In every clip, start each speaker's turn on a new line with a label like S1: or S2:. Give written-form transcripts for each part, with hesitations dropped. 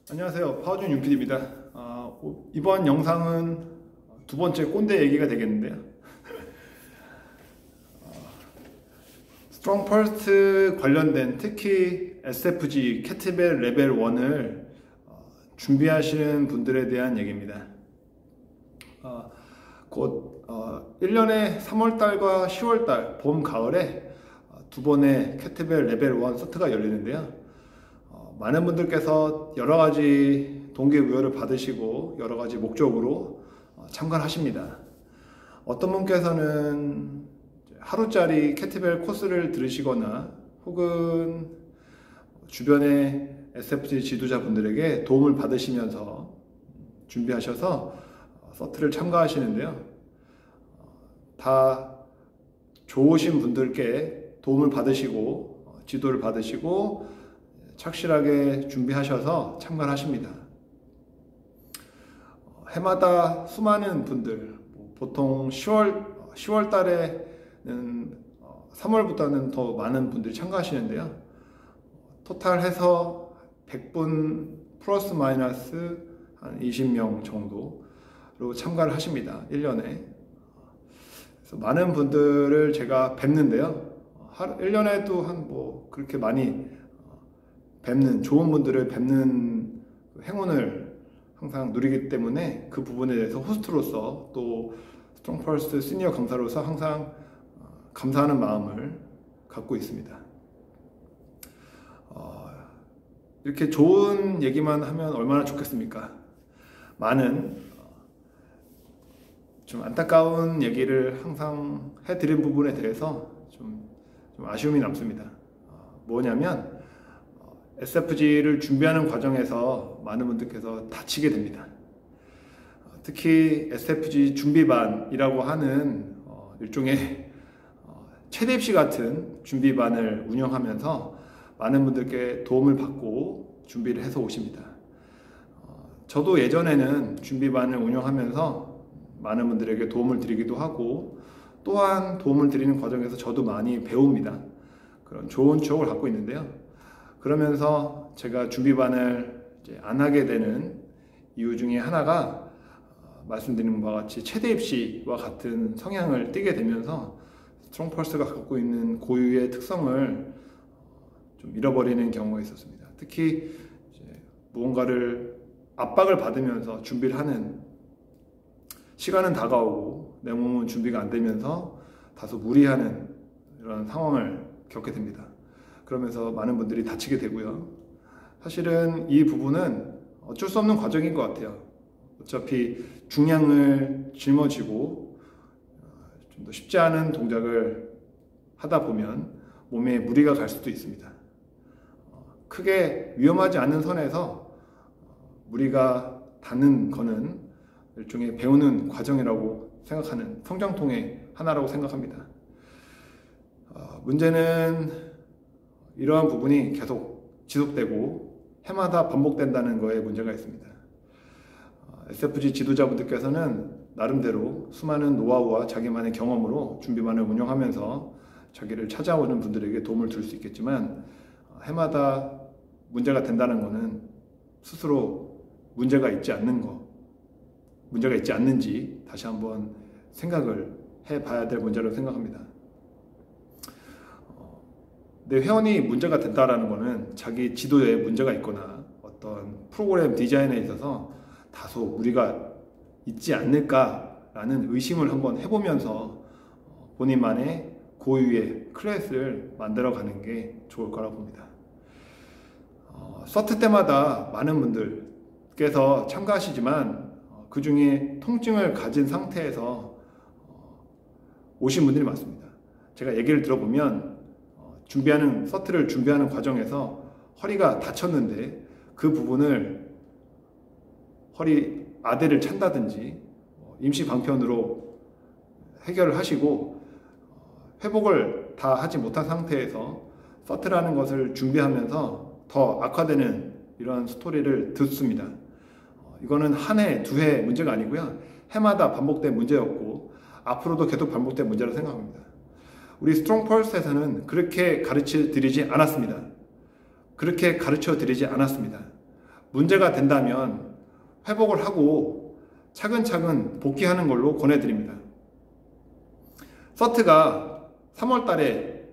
S1: 안녕하세요. 파워준 윤PD입니다. 이번 영상은 두 번째 꼰대 얘기가 되겠는데요. 스트롱 펄스트 관련된 특히 SFG 캐트벨 레벨 1을 준비하시는 분들에 대한 얘기입니다. 곧 1년에 3월달과 10월달 봄, 가을에 두 번의 캐트벨 레벨 1 서트가 열리는데요. 많은 분들께서 여러 가지 동기부여를 받으시고 여러 가지 목적으로 참가를 하십니다. 어떤 분께서는 하루짜리 캐트벨 코스를 들으시거나 혹은 주변의 SFG 지도자분들에게 도움을 받으시면서 준비하셔서 서트를 참가하시는데요. 다 좋으신 분들께 도움을 받으시고 지도를 받으시고 착실하게 준비하셔서 참가를 하십니다. 해마다 수많은 분들, 보통 10월 달에는 3월보다는 더 많은 분들이 참가하시는데요. 토탈 해서 100분 플러스 마이너스 한 20명 정도로 참가를 하십니다. 1년에. 그래서 많은 분들을 제가 뵙는데요. 1년에도 그렇게 많이 좋은 분들을 뵙는 행운을 항상 누리기 때문에 그 부분에 대해서 호스트로서 또 스트롱 펄스트 시니어 강사로서 항상 감사하는 마음을 갖고 있습니다. 이렇게 좋은 얘기만 하면 얼마나 좋겠습니까? 많은 좀 안타까운 얘기를 항상 해드린 부분에 대해서 좀 아쉬움이 남습니다. 뭐냐면 SFG를 준비하는 과정에서 많은 분들께서 다치게 됩니다. 특히 SFG 준비반이라고 하는 일종의 최대 입시 같은 준비반을 운영하면서 많은 분들께 도움을 받고 준비를 해서 오십니다. 저도 예전에는 준비반을 운영하면서 많은 분들에게 도움을 드리기도 하고 또한 도움을 드리는 과정에서 저도 많이 배웁니다. 그런 좋은 추억을 갖고 있는데요. 그러면서 제가 준비반을 안 하게 되는 이유 중에 하나가 말씀드린 바와 같이 최대 입시와 같은 성향을 띠게 되면서 스트롱 펄스가 갖고 있는 고유의 특성을 좀 잃어버리는 경우가 있었습니다. 특히 무언가를 압박을 받으면서 준비를 하는 시간은 다가오고 내 몸은 준비가 안 되면서 다소 무리하는 이런 상황을 겪게 됩니다. 그러면서 많은 분들이 다치게 되고요. 사실은 이 부분은 어쩔 수 없는 과정인 것 같아요. 어차피 중량을 짊어지고 좀 더 쉽지 않은 동작을 하다 보면 몸에 무리가 갈 수도 있습니다. 크게 위험하지 않은 선에서 무리가 닿는 거는 일종의 배우는 과정이라고 생각하는 성장통의 하나라고 생각합니다. 문제는 이러한 부분이 계속 지속되고 해마다 반복된다는 거에 문제가 있습니다. SFG 지도자분들께서는 나름대로 수많은 노하우와 자기만의 경험으로 준비반을 운영하면서 자기를 찾아오는 분들에게 도움을 줄 수 있겠지만 해마다 문제가 된다는 것은 스스로 문제가 있지 않는지 다시 한번 생각을 해봐야 될 문제라고 생각합니다. 내 회원이 문제가 된다라는 것은 자기 지도에 문제가 있거나 어떤 프로그램 디자인에 있어서 다소 무리가 있지 않을까라는 의심을 한번 해보면서 본인만의 고유의 클래스를 만들어가는 게 좋을 거라고 봅니다. 서트 때마다 많은 분들께서 참가하시지만 그 중에 통증을 가진 상태에서 오신 분들이 많습니다. 제가 얘기를 들어보면 서트를 준비하는 과정에서 허리가 다쳤는데 그 부분을 허리 아대를 찬다든지 임시 방편으로 해결을 하시고 회복을 다 하지 못한 상태에서 서트라는 것을 준비하면서 더 악화되는 이런 스토리를 듣습니다. 이거는 한 해, 두 해 문제가 아니고요. 해마다 반복된 문제였고 앞으로도 계속 반복된 문제라고 생각합니다. 우리 스트롱 펄스에서는 그렇게 가르쳐 드리지 않았습니다. 문제가 된다면 회복을 하고 차근차근 복귀하는 걸로 권해드립니다. 서트가 3월 달에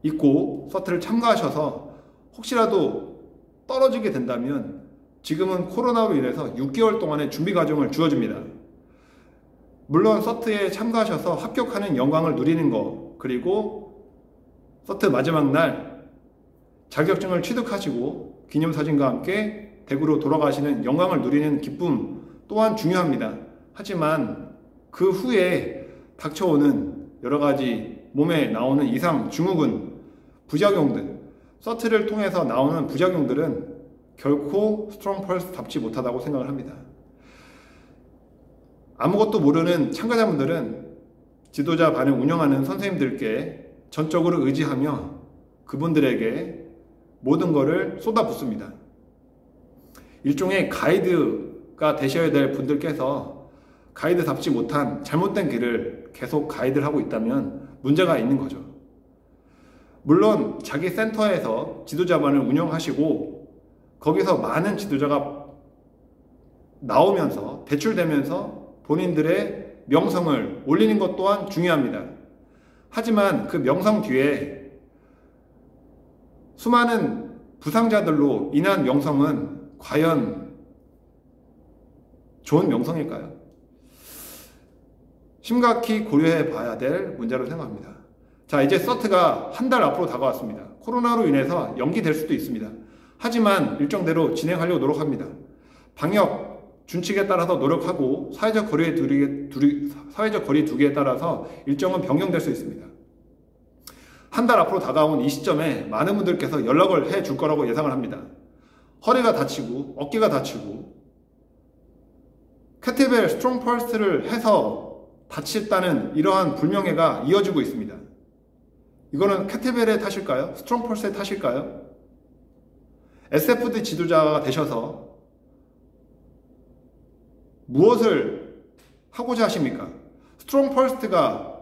S1: 있고 서트를 참가하셔서 혹시라도 떨어지게 된다면 지금은 코로나로 인해서 6개월 동안의 준비 과정을 주어집니다. 물론 서트에 참가하셔서 합격하는 영광을 누리는 거, 그리고 서트 마지막 날 자격증을 취득하시고 기념사진과 함께 대구로 돌아가시는 영광을 누리는 기쁨 또한 중요합니다. 하지만 그 후에 닥쳐오는 여러가지 몸에 나오는 이상, 증후군, 부작용들, 서트를 통해서 나오는 부작용들은 결코 스트롱펄스답지 못하다고 생각을 합니다. 아무것도 모르는 참가자분들은 지도자반을 운영하는 선생님들께 전적으로 의지하며 그분들에게 모든 것을 쏟아붓습니다. 일종의 가이드가 되셔야 될 분들께서 가이드답지 못한 잘못된 길을 계속 가이드를 하고 있다면 문제가 있는 거죠. 물론 자기 센터에서 지도자반을 운영하시고 거기서 많은 지도자가 나오면서 대출되면서 본인들의 명성을 올리는 것 또한 중요합니다. 하지만 그 명성 뒤에 수많은 부상자들로 인한 명성은 과연 좋은 명성일까요? 심각히 고려해 봐야 될 문제라고 생각합니다. 자, 이제 서트가 한 달 앞으로 다가왔습니다. 코로나로 인해서 연기될 수도 있습니다. 하지만 일정대로 진행하려고 노력합니다. 방역 준칙에 따라서 노력하고 사회적 거리 두기에 따라서 일정은 변경될 수 있습니다. 한 달 앞으로 다가온 이 시점에 많은 분들께서 연락을 해 줄 거라고 예상을 합니다. 허리가 다치고 어깨가 다치고 캐틀벨 스트롱펄스를 해서 다쳤다는 이러한 불명예가 이어지고 있습니다. 이거는 캐틀벨의 탓일까요? 스트롱펄스의 탓일까요? SFD 지도자가 되셔서 무엇을 하고자 하십니까? 스트롱펄스가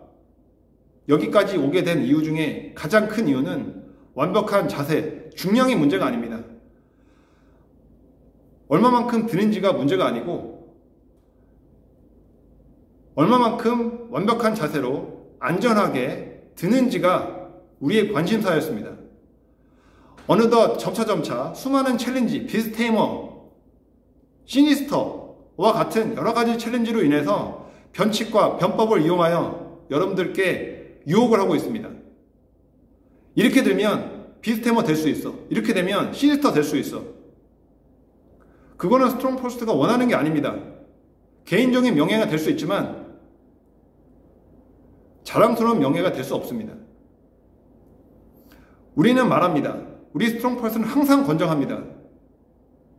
S1: 여기까지 오게 된 이유 중에 가장 큰 이유는 완벽한 자세, 중량이 문제가 아닙니다. 얼마만큼 드는지가 문제가 아니고 얼마만큼 완벽한 자세로 안전하게 드는지가 우리의 관심사였습니다. 어느덧 점차 수많은 챌린지, 비스테이머, 시니스터와 같은 여러가지 챌린지로 인해서 변칙과 변법을 이용하여 여러분들께 유혹을 하고 있습니다. 이렇게 되면 비스테이머 될 수 있어. 이렇게 되면 시니스터 될 수 있어. 그거는 스트롱펄스가 원하는 게 아닙니다. 개인적인 명예가 될 수 있지만 자랑스러운 명예가 될 수 없습니다. 우리는 말합니다. 우리 스트롱펄스는 항상 권장합니다.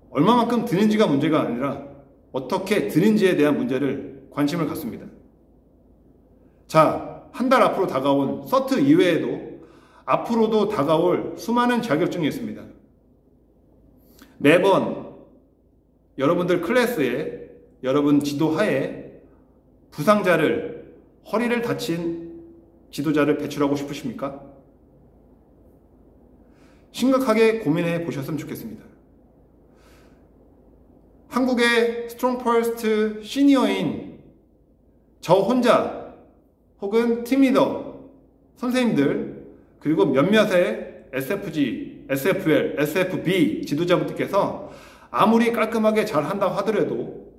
S1: 얼마만큼 드는지가 문제가 아니라 어떻게 드는지에 대한 문제를 관심을 갖습니다. 자, 한 달 앞으로 다가온 서트 이외에도 앞으로도 다가올 수많은 자격증이 있습니다. 매번 여러분들 클래스에 여러분 지도하에 부상자를, 허리를 다친 지도자를 배출하고 싶으십니까? 심각하게 고민해 보셨으면 좋겠습니다. 한국의 스트롱펄스트 시니어인 저 혼자 혹은 팀리더, 선생님들, 그리고 몇몇의 SFG, SFL, SFB 지도자분들께서 아무리 깔끔하게 잘 한다고 하더라도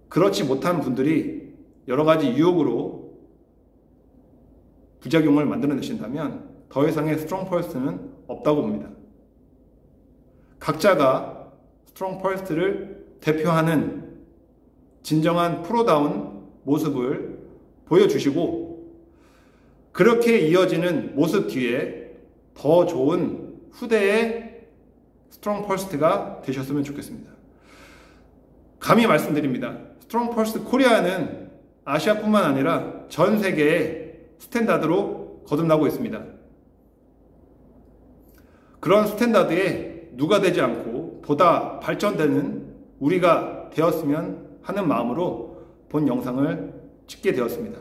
S1: 그렇지 못한 분들이 여러가지 유혹으로 부작용을 만들어내신다면 더 이상의 스트롱펄스는 없다고 봅니다. 각자가 스트롱펄스를 대표하는 진정한 프로다운 모습을 보여주시고 그렇게 이어지는 모습 뒤에 더 좋은 후대의 스트롱펄스가 되셨으면 좋겠습니다. 감히 말씀드립니다. 스트롱펄스 코리아는 아시아뿐만 아니라 전 세계의 스탠다드로 거듭나고 있습니다. 그런 스탠다드에 누가 되지 않고 보다 발전되는 우리가 되었으면 하는 마음으로 본 영상을 찍게 되었습니다.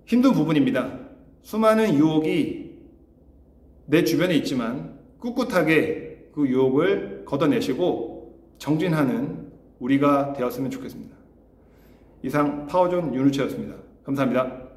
S1: 힘든 부분입니다. 수많은 유혹이 내 주변에 있지만 꿋꿋하게 그 유혹을 걷어내시고 정진하는 우리가 되었으면 좋겠습니다. 이상 파워존 윤우채였습니다. 감사합니다.